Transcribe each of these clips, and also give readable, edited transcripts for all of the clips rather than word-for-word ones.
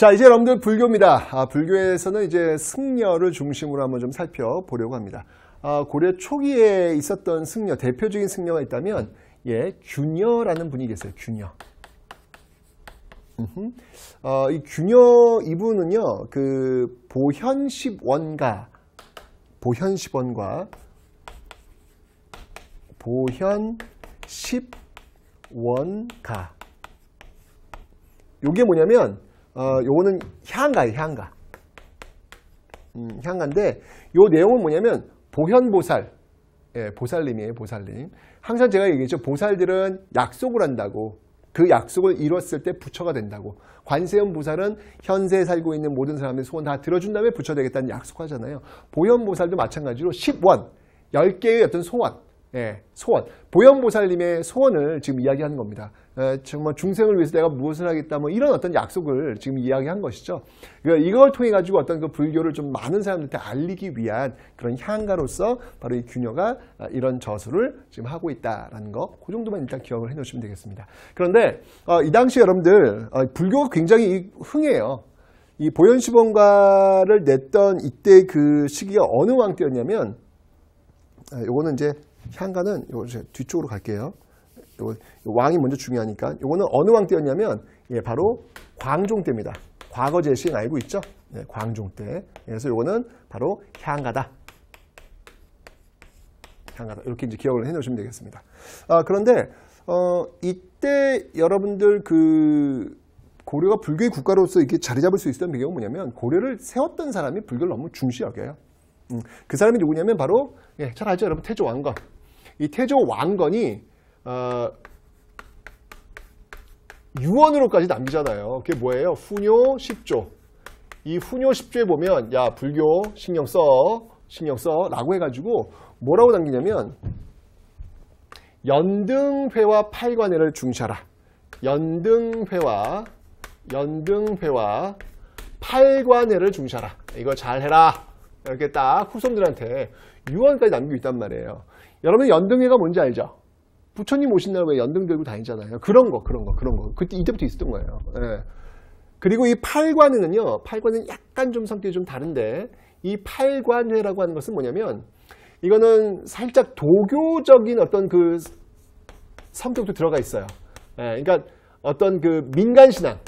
자, 이제 여러분들 불교입니다. 불교에서는 이제 승려를 중심으로 한번 좀 살펴보려고 합니다. 고려 초기에 있었던 승려, 대표적인 승려가 있다면, 균여라는 분이 계세요. 균여. 이 균여 이분은요, 그 보현십원가, 요게 뭐냐면, 요거는 향가예요, 향가. 향가인데, 요 내용은 뭐냐면, 보현보살. 보살님이에요, 보살님. 항상 제가 얘기했죠. 보살들은 약속을 한다고. 그 약속을 이뤘을 때 부처가 된다고. 관세음 보살은 현세에 살고 있는 모든 사람의 소원 다 들어준 다음에 부처 되겠다는 약속하잖아요. 보현보살도 마찬가지로 10원, 10개의 어떤 소원. 소원. 보현보살님의 소원을 지금 이야기하는 겁니다. 정말 중생을 위해서 내가 무엇을 하겠다, 뭐 이런 어떤 약속을 지금 이야기한 것이죠. 그러니까 이걸 통해 가지고 어떤 그 불교를 좀 많은 사람들한테 알리기 위한 그런 향가로서 바로 이 균여가 이런 저수를 지금 하고 있다라는 거, 그 정도만 일단 기억을 해 놓으시면 되겠습니다. 그런데 이 당시 여러분들 불교가 굉장히 흥해요. 이 보현시본가를 냈던 이때 그 시기가 어느 왕 때였냐면, 요거는 이제 향가는 요거 뒤쪽으로 갈게요. 왕이 먼저 중요하니까. 요거는 어느 왕 때였냐면, 바로 광종 때입니다. 과거 제시행 알고 있죠? 광종 때. 그래서 요거는 바로 향가다. 향가다. 이렇게 이제 기억을 해 놓으시면 되겠습니다. 그런데, 이때 여러분들 그 고려가 불교의 국가로서 이렇게 자리 잡을 수 있었던 배경은 뭐냐면, 고려를 세웠던 사람이 불교를 너무 중시 여겨요. 그 사람이 누구냐면 바로, 잘 알죠? 여러분, 태조 왕건. 이 태조 왕건이 유언으로까지 남기잖아요. 그게 뭐예요? 후뇨 10조. 이 후뇨 10조에 보면, 야, 불교 신경 써 라고 해가지고 뭐라고 남기냐면, 연등회와 팔관회를 중시하라. 연등회와 팔관회를 중시하라. 이거 잘 해라. 이렇게 딱 후손들한테 유언까지 남기고 있단 말이에요. 여러분, 연등회가 뭔지 알죠? 부처님 오신 날 왜 연등 들고 다니잖아요. 그런 거. 그때 이때부터 있었던 거예요. 그리고 이 팔관회는요, 팔관회는 약간 좀 성격이 좀 다른데, 이 팔관회라고 하는 것은 뭐냐면, 이거는 살짝 도교적인 어떤 그 성격도 들어가 있어요. 그러니까 어떤 그 민간신앙을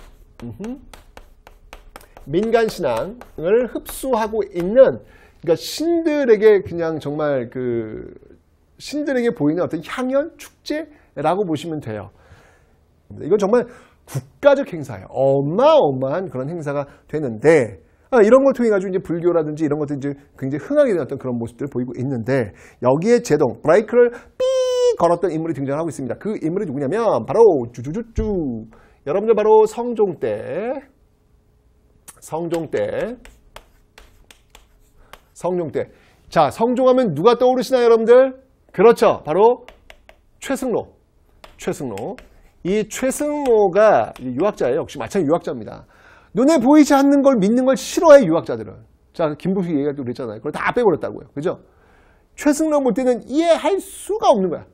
흡수하고 있는, 그러니까 신들에게 그냥 정말 그 신들에게 보이는 어떤 향연 축제라고 보시면 돼요. 이건 정말 국가적 행사예요. 어마어마한 그런 행사가 되는데, 이런 걸 통해 가지고 이제 불교라든지 이런 것들이 이제 굉장히 흥하게 되는 어떤 그런 모습들을 보이고 있는데, 여기에 제동 브레이크를 삐 걸었던 인물이 등장하고 있습니다. 그 인물이 누구냐면 바로 쭈쭈쭈쭈, 여러분들 바로 성종 때. 자, 성종하면 누가 떠오르시나요, 여러분들? 그렇죠. 바로 최승로. 이 최승로가 유학자예요. 역시 마찬가지 유학자입니다. 눈에 보이지 않는 걸 믿는 걸 싫어해, 유학자들은. 자, 김부식 얘기가 또 그랬잖아요. 그걸 다 빼버렸다고요. 그죠? 최승로 볼 때는 이해할 수가 없는 거야.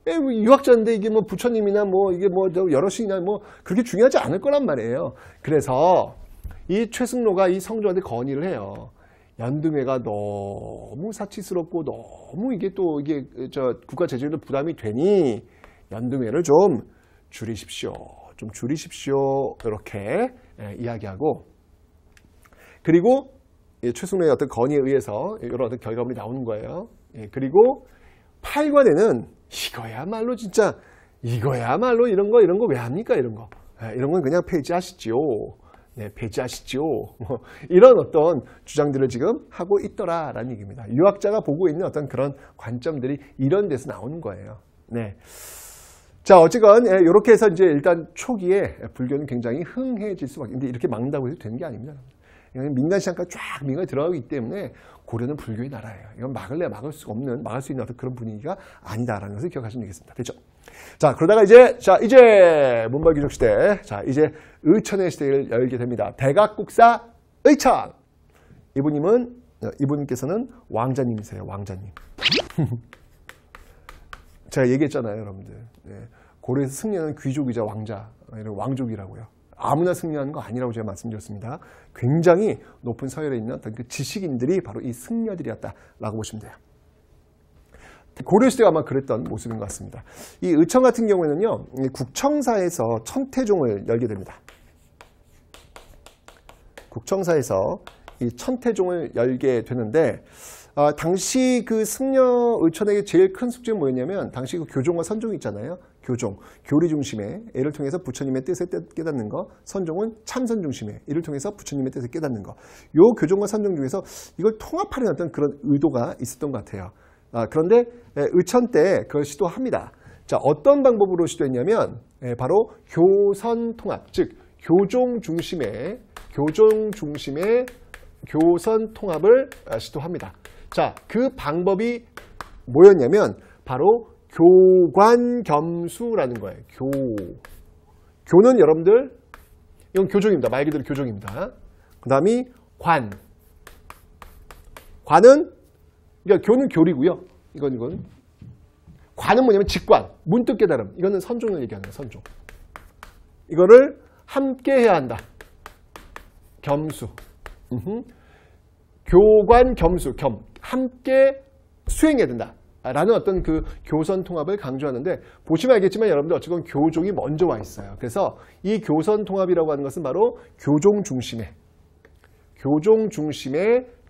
유학자인데 이게 뭐 부처님이나 뭐 이게 뭐 여럿이나 뭐 그렇게 중요하지 않을 거란 말이에요. 그래서 이 최승로가 이 성종한테 건의를 해요. 연등회가 너무 사치스럽고 너무 이게 또 이게 국가 재정에도 부담이 되니 연등회를 좀 줄이십시오. 이렇게 이야기하고, 그리고 최승로의 어떤 건의에 의해서 이런 어떤 결과물이 나오는 거예요. 그리고 팔관에는 이거야말로 이런 거 왜 합니까? 이런 건 그냥 폐지하시지요. 폐지하시죠. 이런 어떤 주장들을 지금 하고 있더라라는 얘기입니다. 유학자가 보고 있는 어떤 그런 관점들이 이런 데서 나오는 거예요. 자, 어쨌건 이렇게 해서 이제 일단 초기에 불교는 굉장히 흥해질 수밖에. 근데 이렇게 막는다고 해도 되는 게 아닙니다. 민간 시장까지 쫙 민간이 들어가기 때문에 고려는 불교의 나라예요. 이건 막을 수 있는 어떤 그런 분위기가 아니다라는 것을 기억하시면 되겠습니다. 됐죠? 자, 그러다가 이제 문벌귀족 시대, 이제 의천의 시대를 열게 됩니다. 대각국사 의천. 이분께서는 왕자님이세요. 왕자님. 제가 얘기했잖아요, 여러분들. 고려에서 승려는 귀족이자 왕족이라고요. 아무나 승려하는 거 아니라고 제가 말씀드렸습니다. 굉장히 높은 서열에 있는 어떤 그 지식인들이 바로 이 승려들이었다라고 보시면 돼요. 고려시대가 아마 그랬던 모습인 것 같습니다. 이 의천 같은 경우에는요, 국청사에서 천태종을 열게 됩니다. 국청사에서 이 천태종을 열게 되는데, 당시 그 승려 의천에게 제일 큰 숙제는 뭐였냐면, 당시 그 교종과 선종이 있잖아요. 교종, 교리 중심의 이를 통해서 부처님의 뜻을 깨닫는 거, 선종은 참선 중심의 이를 통해서 부처님의 뜻을 깨닫는 거. 요 교종과 선종 중에서 이걸 통합하려는 어떤 그런 의도가 있었던 것 같아요. 그런데 의천 때 그걸 시도합니다. 자, 어떤 방법으로 시도했냐면 바로 교선 통합, 즉 교종 중심의 교선 통합을 시도합니다. 자, 그 방법이 뭐였냐면 바로 교관겸수라는 거예요. 교는 여러분들 이건 교종입니다. 말 그대로 교종입니다. 그 다음이 관은 그러니까 교는 교리고요. 이건 관은 뭐냐면 직관, 문득 깨달음. 이거는 선종을 얘기하는 거예요. 선종. 이거를 함께 해야 한다. 겸수. 교관 겸수, 함께 수행해야 된다. 라는 어떤 그 교선 통합을 강조하는데, 보시면 알겠지만 여러분들 어쨌건 교종이 먼저 와 있어요. 그래서 이 교선 통합이라고 하는 것은 바로 교종 중심의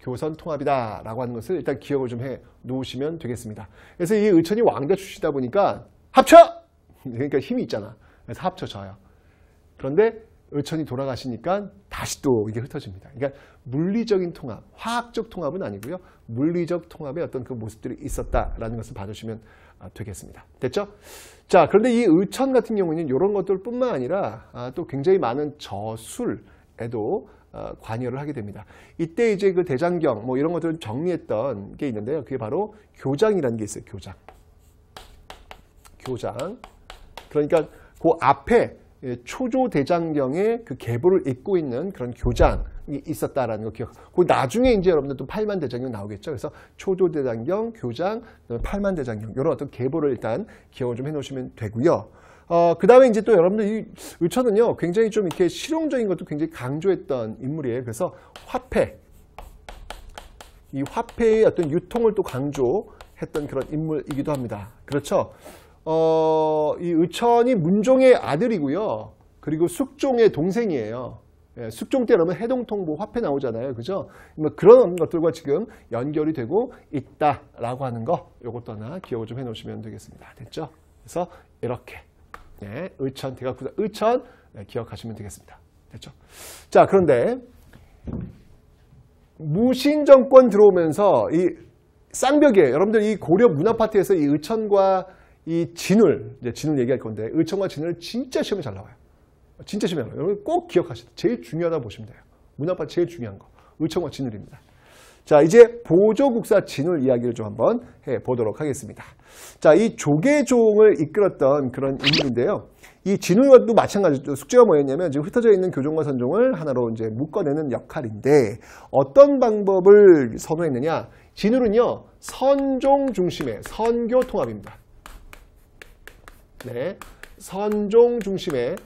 교선 통합이다 라고 하는 것을 일단 기억을 좀 해 놓으시면 되겠습니다. 그래서 이 의천이 왕자 출시다 보니까 합쳐! 그러니까 힘이 있잖아. 그래서 합쳐져요. 그런데 의천이 돌아가시니까 다시 또 이게 흩어집니다. 그러니까 물리적인 통합, 화학적 통합은 아니고요. 물리적 통합의 어떤 그 모습들이 있었다라는 것을 봐주시면 되겠습니다. 됐죠? 자, 그런데 이 의천 같은 경우는 이런 것들뿐만 아니라 또 굉장히 많은 저술에도 관여를 하게 됩니다. 이때 이제 그 대장경 뭐 이런 것들을 정리했던 게 있는데요. 그게 바로 교장이라는 게 있어요. 교장. 그러니까 그 앞에 초조대장경의 그 계보를 잇고 있는 그런 교장이 있었다라는 거 기억. 그 나중에 이제 여러분들 또 팔만대장경 나오겠죠. 그래서 초조대장경, 교장, 팔만대장경 이런 어떤 계보를 일단 기억을 좀 해놓으시면 되고요. 그 다음에 이제 또 여러분들 이 의천은요 굉장히 좀 이렇게 실용적인 것도 굉장히 강조했던 인물이에요. 그래서 이 화폐의 어떤 유통을 또 강조했던 그런 인물이기도 합니다. 그렇죠? 이 의천이 문종의 아들이고요. 그리고 숙종의 동생이에요. 숙종 때 여러분 해동통보 화폐 나오잖아요. 그죠? 그런 것들과 지금 연결이 되고 있다라고 하는 거, 요것도 하나 기억을 좀 해놓으시면 되겠습니다. 됐죠? 그래서 이렇게 의천, 대각부사 의천 기억하시면 되겠습니다. 됐죠? 자, 그런데 무신정권 들어오면서 이 쌍벽이에요. 여러분들 이 고려 문화파트에서 이 의천과 이 진울 얘기할 건데, 의천과 진울 진짜 시험에 잘 나와요. 진짜 시험에 나와요. 여러분 꼭 기억하시다. 제일 중요하다고 보시면 돼요. 문화파트 제일 중요한 거. 의천과 진울입니다. 자, 이제 보조국사 진울 이야기를 좀 한번 해보도록 하겠습니다. 자, 이 조계종을 이끌었던 그런 인물인데요. 이 진울과도 마찬가지죠. 숙제가 뭐였냐면 지금 흩어져 있는 교종과 선종을 하나로 이제 묶어내는 역할인데, 어떤 방법을 선호했느냐? 진울은요, 선종 중심의 선교 통합입니다. 네, 선종 중심의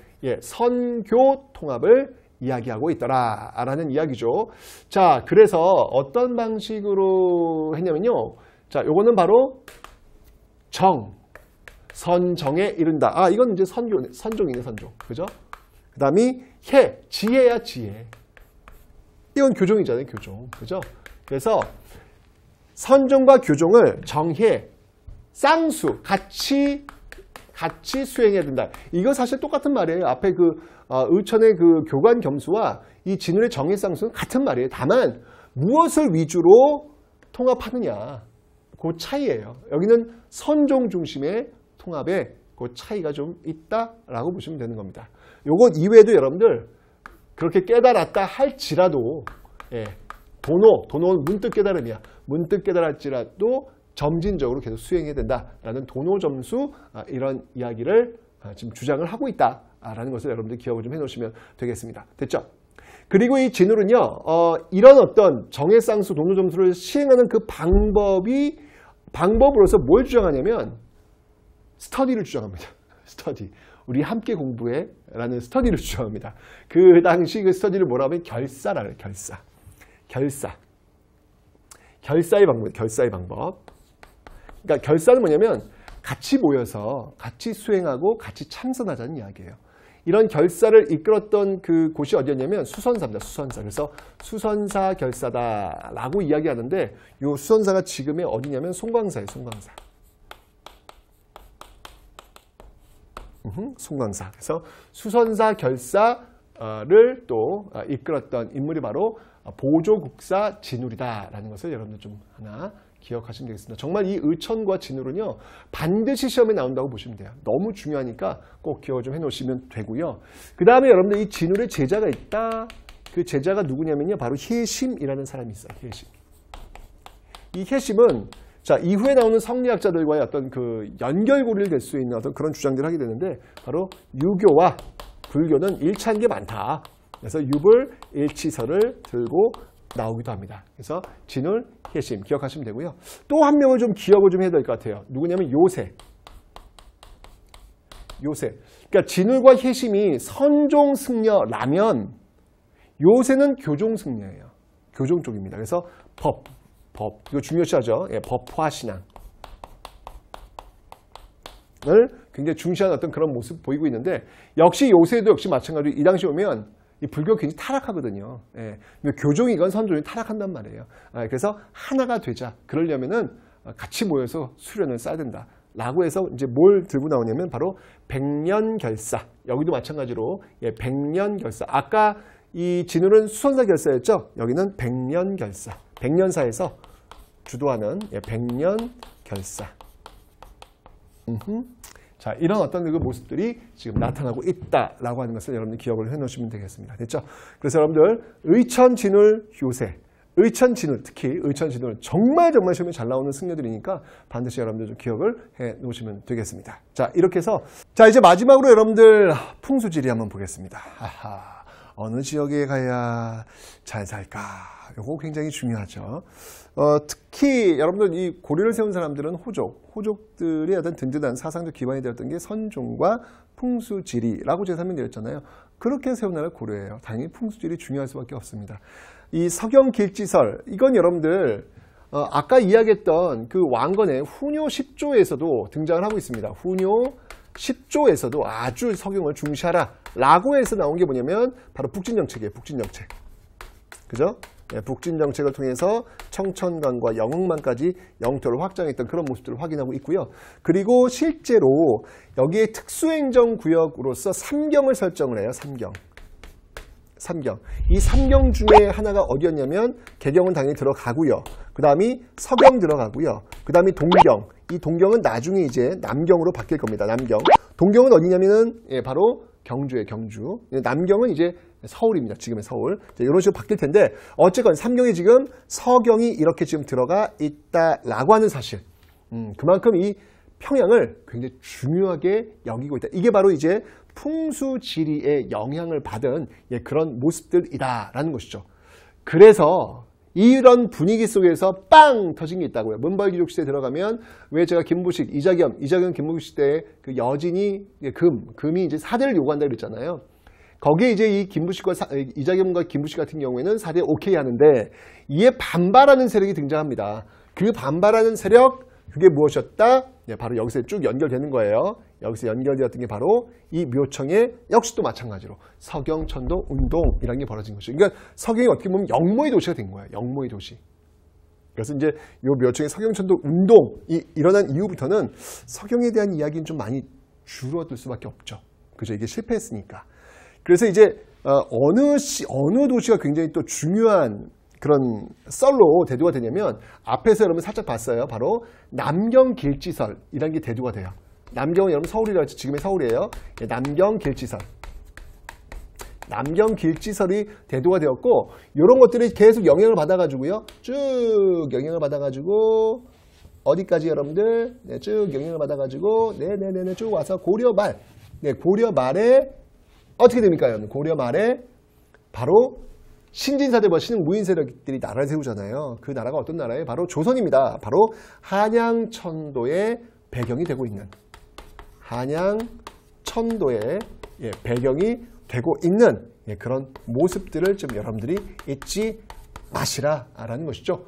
선교 통합을 이야기하고 있더라라는 이야기죠. 자, 그래서 어떤 방식으로 했냐면요. 자, 요거는 바로 선정에 이른다. 이건 이제 선종이네, 선종. 그죠? 그 다음이 지혜야, 지혜. 이건 교종이잖아요, 교종. 그죠? 그래서 선종과 교종을 정혜, 쌍수, 같이 수행해야 된다. 이거 사실 똑같은 말이에요. 앞에 그 의천의 그 교관 겸수와 이 진울의 정해쌍수는 같은 말이에요. 다만 무엇을 위주로 통합하느냐, 그 차이예요. 여기는 선종 중심의 통합에 그 차이가 좀 있다라고 보시면 되는 겁니다. 요것 이외에도 여러분들 그렇게 깨달았다 할지라도 도노는 문득 깨달음이야. 문득 깨달았지라도 점진적으로 계속 수행해야 된다라는 도노점수, 이런 이야기를 지금 주장을 하고 있다라는 것을 여러분들 기억을 좀 해놓으시면 되겠습니다. 됐죠? 그리고 이 진울은요, 이런 어떤 정해쌍수, 도노점수를 시행하는 그 방법으로서 뭘 주장하냐면 스터디를 주장합니다. 스터디. 우리 함께 공부해 라는 스터디를 주장합니다. 그 당시 그 스터디를 뭐라고 하면 결사라는 결사의 방법. 그러니까 결사는 뭐냐면 같이 모여서 같이 수행하고 같이 참선하자는 이야기예요. 이런 결사를 이끌었던 그 곳이 어디였냐면 수선사입니다. 수선사. 그래서 수선사 결사다라고 이야기하는데 이 수선사가 지금의 어디냐면 송광사예요. 송광사. 그래서 수선사 결사를 또 이끌었던 인물이 바로 보조국사 진울이다라는 것을 여러분들 좀 하나 기억하시면 되겠습니다. 정말 이 의천과 진울은요 반드시 시험에 나온다고 보시면 돼요. 너무 중요하니까 꼭 기억을 좀 해놓으시면 되고요. 그 다음에 여러분들 이 진울의 제자가 있다. 그 제자가 누구냐면요 바로 혜심이라는 사람이 있어요. 혜심. 이 혜심은 자 이후에 나오는 성리학자들과의 어떤 그 연결고리를 될 수 있는 어떤 그런 주장들을 하게 되는데 바로 유교와 불교는 일치한 게 많다. 그래서 유불일치설을 들고 나오기도 합니다. 그래서 진울, 혜심 기억하시면 되고요. 또 한 명을 좀 기억을 좀 해야 될 것 같아요. 누구냐면 요새. 그러니까 진울과 혜심이 선종승려라면 요새는 교종승려예요. 교종 쪽입니다. 그래서 법 이거 중요시하죠. 예, 법화신앙을 굉장히 중시하는 어떤 그런 모습 보이고 있는데 역시 요새도 역시 마찬가지로 이 당시 오면 이 불교가 굉장히 타락하거든요. 예. 교종이건 선종이 타락한단 말이에요. 그래서 하나가 되자. 그러려면은 같이 모여서 수련을 쌓아야 된다. 라고 해서 이제 뭘 들고 나오냐면 바로 백년결사. 여기도 마찬가지로 예, 백년결사. 아까 이 진울은 수선사 결사였죠. 여기는 백년결사. 백년사에서 주도하는 예, 백년결사. 자, 이런 어떤 그 모습들이 지금 나타나고 있다라고 하는 것을 여러분들 기억을 해놓으시면 되겠습니다. 됐죠? 그래서 여러분들 의천, 진울, 요새, 의천, 진울, 특히 의천, 진울 정말 시험에 잘 나오는 승려들이니까 반드시 여러분들 좀 기억을 해놓으시면 되겠습니다. 자, 이렇게 해서 자 이제 마지막으로 여러분들 풍수지리 한번 보겠습니다. 아하, 어느 지역에 가야 잘 살까? 이거 굉장히 중요하죠. 특히 여러분들 이 고리를 세운 사람들은 호족들의 어떤 든든한 사상적 기반이 되었던 게 선종과 풍수지리라고 제가 설명드렸잖아요. 그렇게 세운 나라가 고려예요. 당연히 풍수지리 중요할 수밖에 없습니다. 이 서경길지설 이건 여러분들 아까 이야기했던 그 왕건의 후뇨 10조에서도 등장을 하고 있습니다. 후뇨 10조에서도 아주 서경을 중시하라 라고 해서 나온 게 뭐냐면 바로 북진정책이에요. 북진정책. 그죠? 예, 북진정책을 통해서 청천강과 영흥만까지 영토를 확장했던 그런 모습들을 확인하고 있고요. 그리고 실제로 여기에 특수행정구역으로서 3경을 설정을 해요. 3경. 이 3경 중에 하나가 어디였냐면 개경은 당연히 들어가고요. 그 다음이 서경 들어가고요. 그 다음이 동경. 이 동경은 나중에 이제 남경으로 바뀔 겁니다. 남경. 동경은 어디냐면은 예, 바로 경주예요. 경주. 남경은 이제 서울입니다. 지금의 서울. 이런 식으로 바뀔 텐데 어쨌건 삼경이 지금 서경이 이렇게 지금 들어가 있다라고 하는 사실. 그만큼 이 평양을 굉장히 중요하게 여기고 있다. 이게 바로 이제 풍수지리의 영향을 받은 예, 그런 모습들이다라는 것이죠. 그래서 이런 분위기 속에서 빵 터진 게 있다고요. 문벌기록 시대에 들어가면 왜 제가 김부식, 이자겸 김부식 시대에 그 여진이 금이 이제 사대를 요구한다 그랬잖아요. 거기에 이제 이 이자겸과 김부식 같은 경우에는 사대 오케이 하는데 이에 반발하는 세력이 등장합니다. 그 반발하는 세력 그게 무엇이었다? 네, 바로 여기서 쭉 연결되는 거예요. 여기서 연결되었던 게 바로 이 묘청의 역시 또 마찬가지로 서경천도 운동이라는 게 벌어진 것이죠. 그러니까 서경이 어떻게 보면 영모의 도시가 된 거예요. 영모의 도시. 그래서 이제 이 묘청의 서경천도 운동이 일어난 이후부터는 서경에 대한 이야기는 좀 많이 줄어들 수밖에 없죠. 그죠? 이게 실패했으니까. 그래서 이제 어느 도시가 굉장히 또 중요한 그런 썰로 대두가 되냐면 앞에서 여러분 살짝 봤어요. 바로 남경길지설이라는 게 대두가 돼요. 남경은 여러분 서울이라고 했죠. 지금의 서울이에요. 남경길지설. 남경길지설이 대두가 되었고 이런 것들이 계속 영향을 받아가지고요. 쭉 영향을 받아가지고 어디까지 여러분들? 네, 쭉 영향을 받아가지고 네네네 쭉 와서 고려 말. 네, 고려 말에 어떻게 됩니까? 여러분? 고려 말에 바로 신진사대와 신흥무인 세력들이 나라를 세우잖아요. 그 나라가 어떤 나라예요? 바로 조선입니다. 바로 한양천도의 배경이 되고 있는 한양천도 천도의 배경이 되고 있는 그런 모습들을 좀 여러분들이 잊지 마시라라는 것이죠.